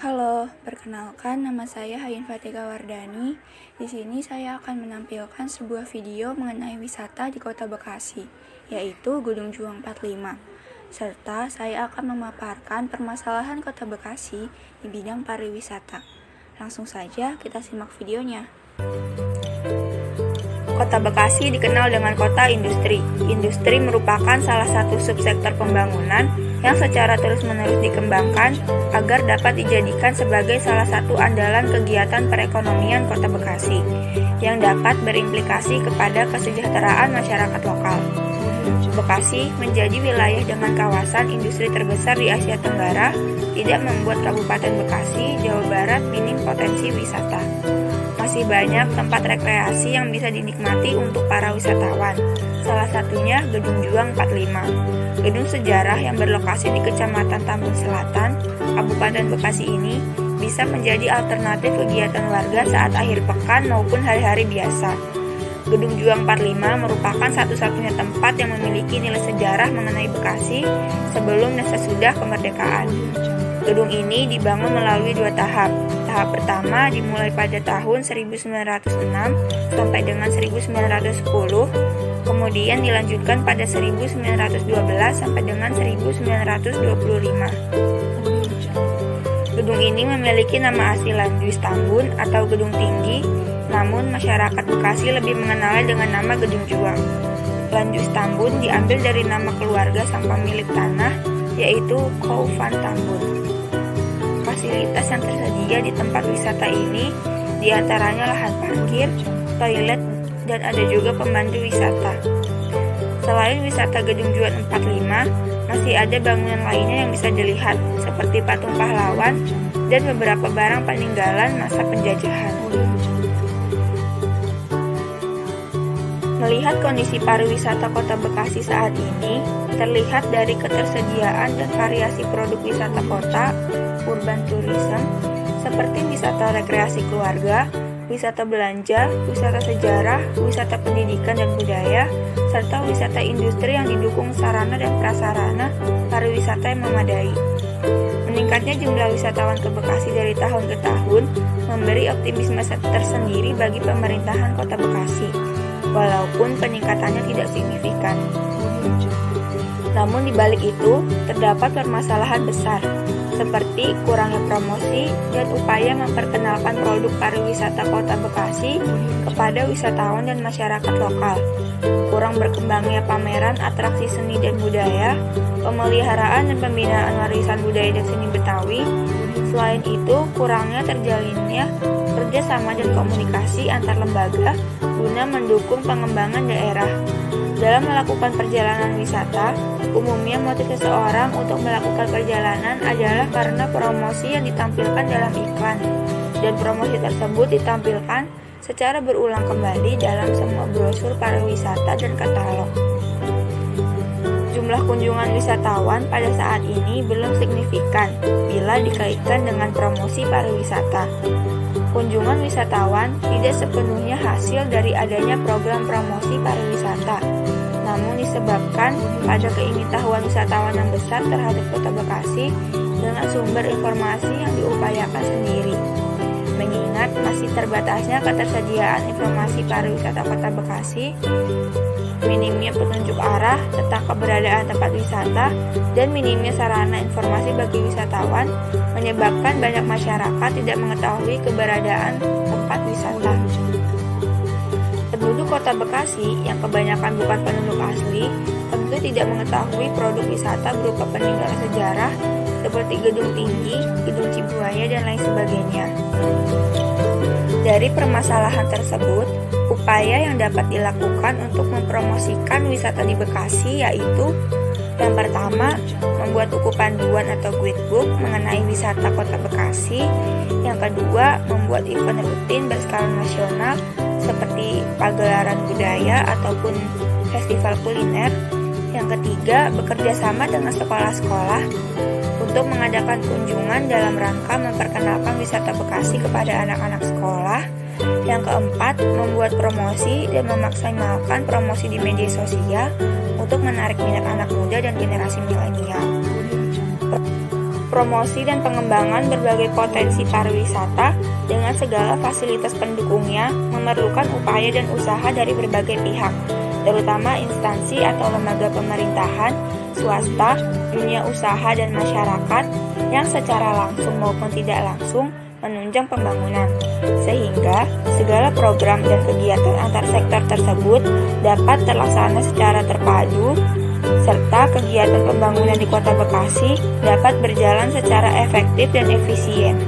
Halo, perkenalkan nama saya Hayin Fatika Wardani. Di sini saya akan menampilkan sebuah video mengenai wisata di Kota Bekasi, yaitu Gedung Juang 45. Serta saya akan memaparkan permasalahan Kota Bekasi di bidang pariwisata. Langsung saja kita simak videonya. Kota Bekasi dikenal dengan kota industri. Industri merupakan salah satu subsektor pembangunan yang secara terus-menerus dikembangkan agar dapat dijadikan sebagai salah satu andalan kegiatan perekonomian Kota Bekasi yang dapat berimplikasi kepada kesejahteraan masyarakat lokal. Bekasi menjadi wilayah dengan kawasan industri terbesar di Asia Tenggara, tidak membuat Kabupaten Bekasi, Jawa Barat minim potensi wisata. Masih banyak tempat rekreasi yang bisa dinikmati untuk para wisatawan. Salah satunya Gedung Juang 45. Gedung sejarah yang berlokasi di Kecamatan Tambun Selatan, Kabupaten Bekasi ini bisa menjadi alternatif kegiatan warga saat akhir pekan maupun hari-hari biasa. Gedung Juang 45 merupakan satu-satunya tempat yang memiliki nilai sejarah mengenai Bekasi sebelum dan sesudah kemerdekaan. Gedung ini dibangun melalui 2 tahap. Tahap pertama dimulai pada tahun 1906 sampai dengan 1910, kemudian dilanjutkan pada 1912 sampai dengan 1925. Gedung ini memiliki nama asli Lanjus Tambun atau Gedung Tinggi, namun masyarakat Bekasi lebih mengenalnya dengan nama Gedung Juang. Lanjus Tambun diambil dari nama keluarga sang pemilik tanah, yaitu Kou Van Tambun. Fasilitas yang tersedia di tempat wisata ini diantaranya lahan parkir, toilet, dan ada juga pemandu wisata. Selain wisata Gedung Juang 45, masih ada bangunan lainnya yang bisa dilihat, seperti patung pahlawan dan beberapa barang peninggalan masa penjajahan. Melihat kondisi pariwisata Kota Bekasi saat ini, terlihat dari ketersediaan dan variasi produk wisata kota, urban tourism, seperti wisata rekreasi keluarga, wisata belanja, wisata sejarah, wisata pendidikan dan budaya, serta wisata industri yang didukung sarana dan prasarana pariwisata yang memadai. Meningkatnya jumlah wisatawan ke Bekasi dari tahun ke tahun memberi optimisme tersendiri bagi pemerintahan Kota Bekasi, walaupun peningkatannya tidak signifikan. Namun di balik itu, terdapat permasalahan besar, seperti kurangnya promosi dan upaya memperkenalkan produk pariwisata Kota Bekasi kepada wisatawan dan masyarakat lokal. Kurang berkembangnya pameran atraksi seni dan budaya, pemeliharaan dan pembinaan warisan budaya dan seni Betawi. Selain itu, kurangnya terjalinnya kerjasama dan komunikasi antar lembaga guna mendukung pengembangan daerah. Dalam melakukan perjalanan wisata, umumnya motif seseorang untuk melakukan perjalanan adalah karena promosi yang ditampilkan dalam iklan, dan promosi tersebut ditampilkan secara berulang kembali dalam semua brosur pariwisata dan katalog. Jumlah kunjungan wisatawan pada saat ini belum signifikan bila dikaitkan dengan promosi pariwisata. Kunjungan wisatawan tidak sepenuhnya hasil dari adanya program promosi pariwisata, namun disebabkan pada keingintahuan wisatawan yang besar terhadap Kota Bekasi dengan sumber informasi yang diupayakan sendiri. Mengingat masih terbatasnya ketersediaan informasi pariwisata Kota Bekasi, minimnya petunjuk arah tentang keberadaan tempat wisata, dan minimnya sarana informasi bagi wisatawan menyebabkan banyak masyarakat tidak mengetahui keberadaan tempat wisata. Penduduk Kota Bekasi yang kebanyakan bukan penduduk asli tentu tidak mengetahui produk wisata berupa peninggalan sejarah seperti Gedung Tinggi, Gedung Cibuaya, dan lain sebagainya. Dari permasalahan tersebut, upaya yang dapat dilakukan untuk mempromosikan wisata di Bekasi yaitu: yang pertama, membuat buku panduan atau guidebook mengenai wisata Kota Bekasi. Yang kedua, membuat event rutin berskala nasional seperti pagelaran budaya ataupun festival kuliner. Yang ketiga, bekerja sama dengan sekolah-sekolah untuk mengadakan kunjungan dalam rangka memperkenalkan wisata Bekasi kepada anak-anak sekolah. Yang keempat, membuat promosi dan memaksimalkan promosi di media sosial untuk menarik minat anak muda dan generasi milenial. promosi dan pengembangan berbagai potensi pariwisata dengan segala fasilitas pendukungnya memerlukan upaya dan usaha dari berbagai pihak, terutama instansi atau lembaga pemerintahan, swasta, dunia usaha dan masyarakat yang secara langsung maupun tidak langsung menunjang pembangunan, sehingga segala program dan kegiatan antar sektor tersebut dapat terlaksana secara terpadu, serta kegiatan pembangunan di Kota Bekasi dapat berjalan secara efektif dan efisien.